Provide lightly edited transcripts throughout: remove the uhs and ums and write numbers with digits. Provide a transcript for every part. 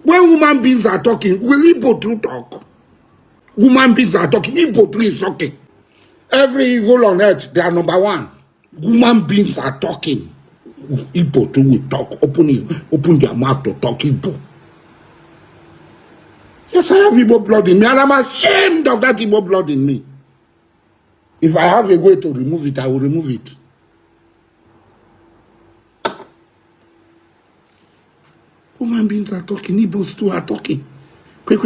When human beings are talking, will Igbo too talk? Human beings are talking, Igbo too is talking. Every evil on earth, they are number one. Human beings are talking. Igbo too will talk. Open their mouth to talk Igbo. Yes, I have Igbo blood in me, and I'm ashamed of that Igbo blood in me. If I have a way to remove it, I will remove it. Human beings are talking, Igbos too are talking. Quick.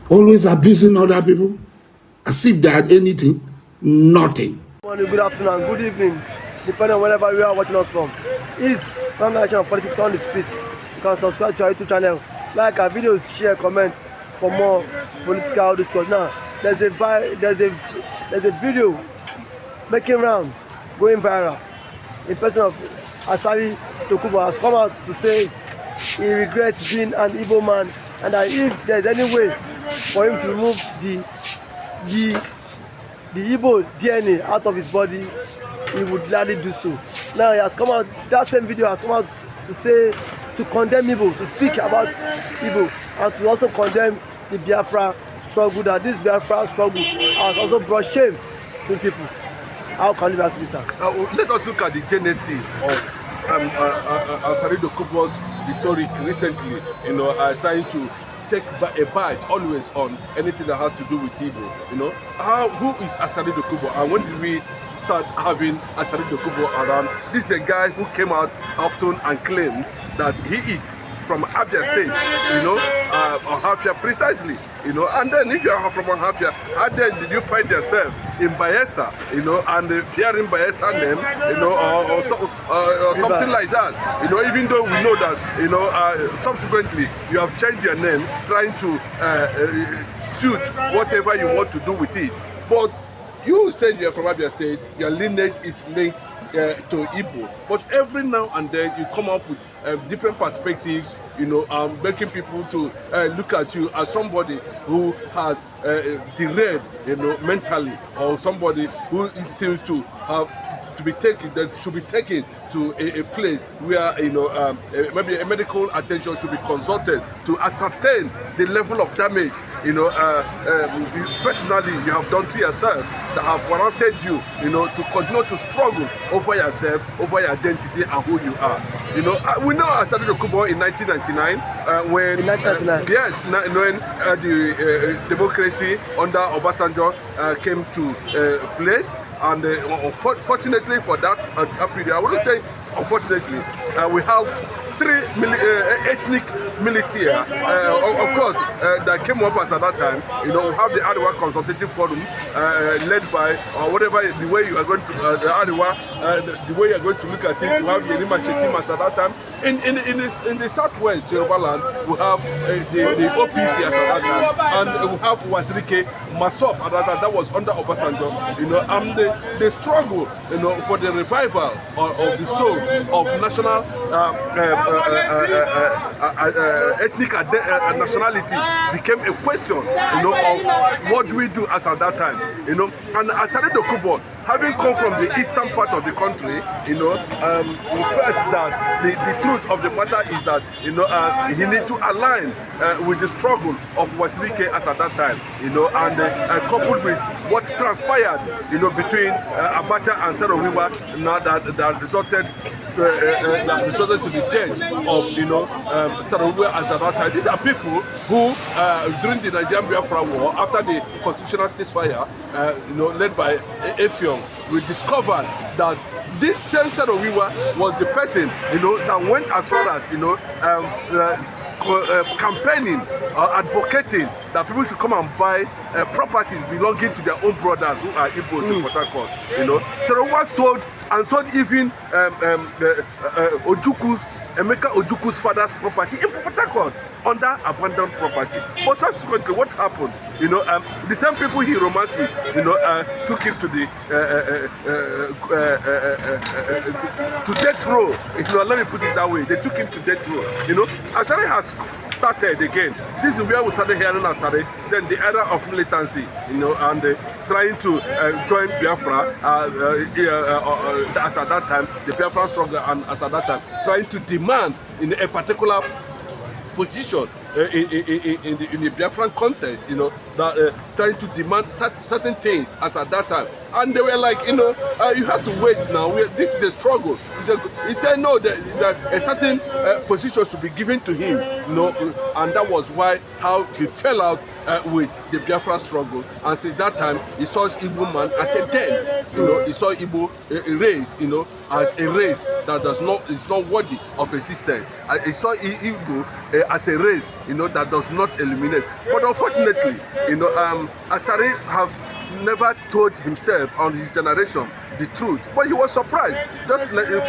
Always abusing other people as if they had anything, nothing. Good morning, good afternoon, good evening, depending on wherever you are watching us from. Is Condemning of Politics on the Street. You can subscribe to our YouTube channel, like our videos, share, comment for more political discourse. Now, there's a video making rounds, going viral. In person of ASARI Dokubo has come out to say he regrets being an Igbo man, and that if there's any way for him to remove the Igbo DNA out of his body, he would gladly do so. Now he has come out, that same video has come out to say, to condemn Igbo, to speak about Igbo, and to also condemn the Biafra struggle, that this Biafra struggle has also brought shame to people. How can you be sir? Let us look at the genesis of ASARI Dokubo's rhetoric recently, trying to take a bite always on anything that has to do with Igbo. Who is ASARI Dokubo, and when did we start having ASARI Dokubo around? This is a guy who came out often and claimed that he is from Abia State, or Hafia precisely, and then if you are from Hafia, how then did you find yourself in Bayelsa, and hearing Bayelsa name, or something like that, even though we know that, subsequently you have changed your name, trying to suit whatever you want to do with it. But you said you are from Abia State, your lineage is linked to Igbo, but every now and then you come up with different perspectives, making people to look at you as somebody who has derailed, mentally, or somebody who seems to have to be taken, that should be taken to a place where maybe a medical attention should be consulted to ascertain the level of damage personally you have done to yourself that have warranted you to continue to struggle over yourself, over your identity and who you are. We know ASARI Dokubo in 1999 when when the democracy under Obasanjo came to place. And unfortunately for that period, I wouldn't say unfortunately, we have three ethnic military, of course, that came up as at that time. We have the Ariwa Consultative Forum, led by, or whatever, the way you are going to, the Ariwa, the way you are going to look at it, you have the Yerima Shetima as at that time. In the southwest Yoruba land, we have the OPC as at that time, and we have Wazirike Masop at that time, that was under Obasanjo, and the struggle, for the revival of the soul of national ethnic nationality became a question, of what do we do as at that time, and ASARI Dokubo, having come from the eastern part of the country, we felt that the truth of the matter is that, he needs to align with the struggle of Wazirike as at that time, and coupled with what transpired, between Abacha and Serowiwa, now that resulted to the death of, Serowiwa as at that time. These are people who, during the Nigerian Biafra War, after the constitutional ceasefire, led by Efiong, we discovered that this same Serowiwa was the person, that went as far as, campaigning, advocating that people should come and buy properties belonging to their own brothers who are Igbos in Port Harcourt. Serowiwa sold even Emeka Ojuku's father's property in Port Harcourt under abandoned property. But subsequently, what happened? The same people he romanced with, took him to the to death row. Let me put it that way. They took him to death row. Asari has started again. This is where we started hearing Asari. Then the era of militancy, and trying to join Biafra. As at that time, the Biafra struggle, and as at that time, trying to demand in a particular position in the Biafran context, that trying to demand certain things as at that time. And they were like, you have to wait now. This is a struggle. He said no, that a certain position should be given to him, and that was how he fell out with the Biafra struggle. And since that time, he saw Igbo man as a dent. He saw Igbo race, as a race that is not worthy of existence. He saw Igbo as a race, that does not eliminate. But unfortunately, Asari have never told himself and his generation the truth, but he was surprised just like a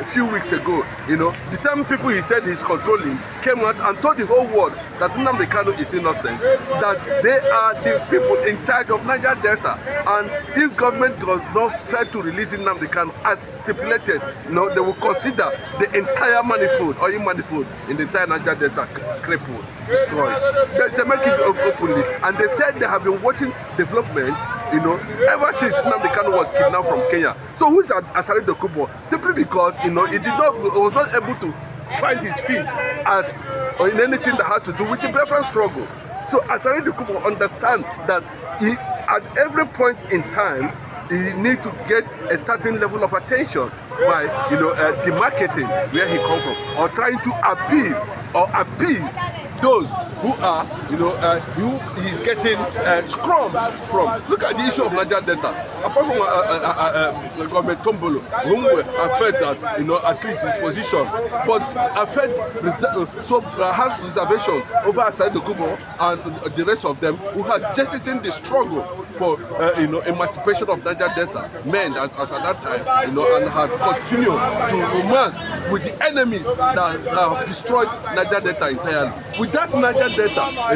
few weeks ago. The same people he said he's controlling came out and told the whole world that Nnamdi Kanu is innocent, that they are the people in charge of Niger Delta, and if government does not try to release Nnamdi Kanu as stipulated, they will consider the entire oil manifold in the entire Niger Delta crippled, destroyed. They make it openly, and they said they have been watching development, ever since Nnamdi Kanu was kidnapped from Kenya. So who is Asari Dokubo? Simply because he was not able to find his feet or in anything that has to do with the Biafran struggle. So Asari Dokubo understand that at every point in time, he need to get a certain level of attention by demarcating where he comes from, or trying to appeal or appease those who are, who is getting scrums from. Look at the issue of Niger Delta. Apart from government Tombolo, whom have felt that, at least his position, but have felt has reservation over Asari Dokubo and the rest of them who had just seen the struggle for, emancipation of Niger Delta men as at that time, and has continued to romance with the enemies that have destroyed Niger Delta entirely. With that Niger Delta, I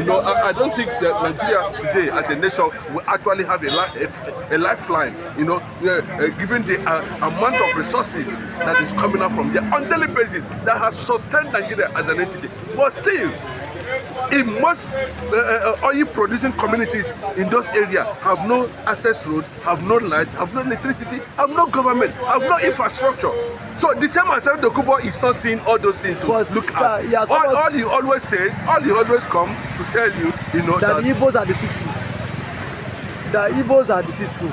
don't think that Nigeria today as a nation will actually have a lifeline, given the amount of resources that is coming out from there on daily basis that has sustained Nigeria as an entity. But still, in most oil producing communities in those areas have no access road, have no light, have no electricity, have no government, have no infrastructure. So the same Asari Dokubo is not seeing all those things to look at. All he always says, all he always come to tell you, that the Igbos are deceitful. The Igbos are deceitful.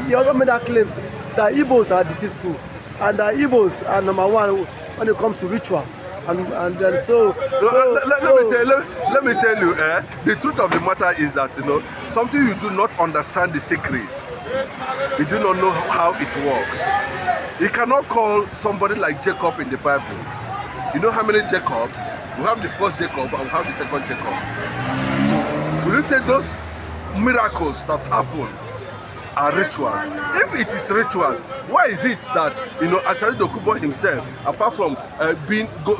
He also made that claims that Igbos are deceitful, and the Igbos are number one when it comes to ritual. And then let me tell you, the truth of the matter is that something you do not understand the secret, you do not know how it works. You cannot call somebody like Jacob in the Bible. You know how many Jacob? We have the first Jacob and we have the second Jacob. Will you say those miracles that happen are rituals? If it is rituals, why is it that Asari Dokubo himself, apart from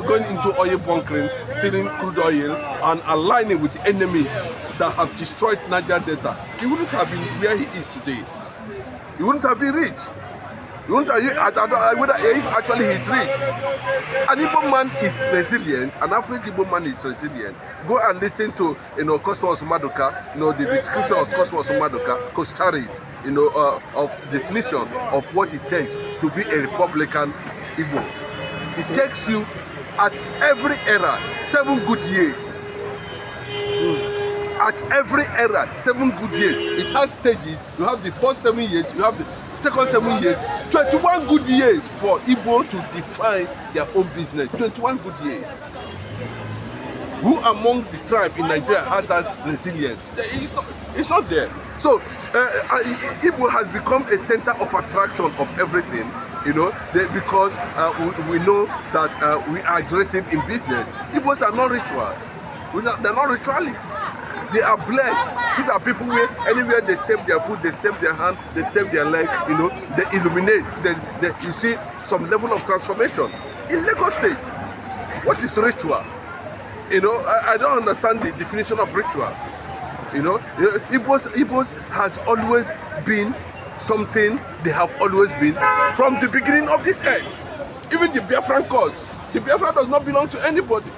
going into oil bunkering, stealing crude oil, and aligning with the enemies that have destroyed Niger Delta, he wouldn't have been where he is today. He wouldn't have been rich. He wouldn't have, whether if actually he's rich. An Igbo man is resilient. An average Igbo man is resilient. Go and listen to Cosmos Madoka, the description of Cosmos Madoka, Costaris, of definition of what it takes to be a Republican Igbo. It takes you at every era 7 good years. At every era 7 good years. It has stages. You have the first 7 years. You have the second 7 years. 21 good years for Igbo to define their own business. 21 good years. Who among the tribe in Nigeria has that resilience? It's not there. So Igbo has become a center of attraction of everything, because we know that we are aggressive in business. Igbos are not rituals. They're not ritualists. They are blessed. These are people where anywhere they step their foot, they step their hand, they step their leg, they illuminate. You see some level of transformation. In Lagos State, what is ritual? You know, I don't understand the definition of ritual. You know, Igbos has always been something they have always been from the beginning of this earth. Even the Biafran cause, the Biafra does not belong to anybody.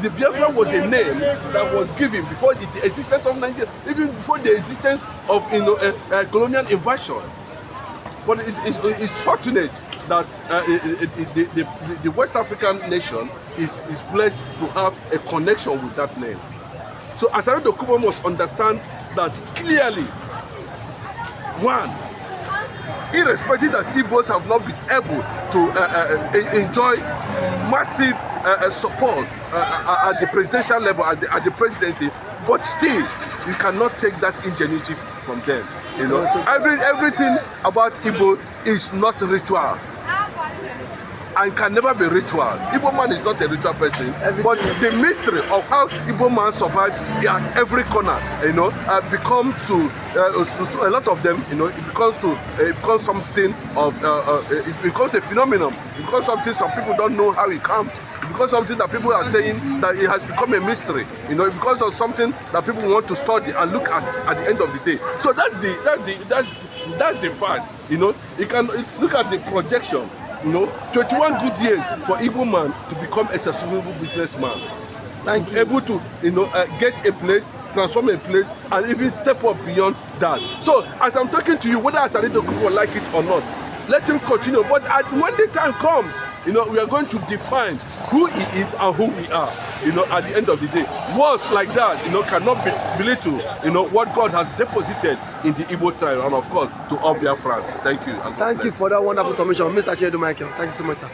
The Biafra was a name that was given before the existence of Nigeria, even before the existence of colonial invasion. But it's fortunate that the West African nation is blessed to have a connection with that name. So Asari Dokubo must understand that clearly. One, irrespective that Igbos have not been able to enjoy massive support at the presidential level, at the presidency, but still, you cannot take that ingenuity from them. You know, everything about Igbo is not ritual and can never be ritual. Igbo man is not a ritual person, but the mystery of how Igbo man survived at every corner, you know, becomes to a lot of them, you know, it becomes something of, it becomes a phenomenon. It becomes something some people don't know how it comes. It becomes something that people are saying that it has become a mystery. You know, it becomes of something that people want to study and look at the end of the day. So that's the fact. You know, you can look at the projection. You know, 21 good years for Igbo man to become a successful businessman. And able to, you know, get a place, transform a place, and even step up beyond that. So, as I'm talking to you, whether Asari Dokubo like it or not, let him continue. But when the time comes, you know, we are going to define who he is and who we are. You know, at the end of the day, words like that, you know, cannot belittle, you know, what God has deposited in the Igbo tribe, and of course, to all Biafrans. Thank you. Thank you for that wonderful submission, Mr. Chedu Michael. Thank you so much, sir.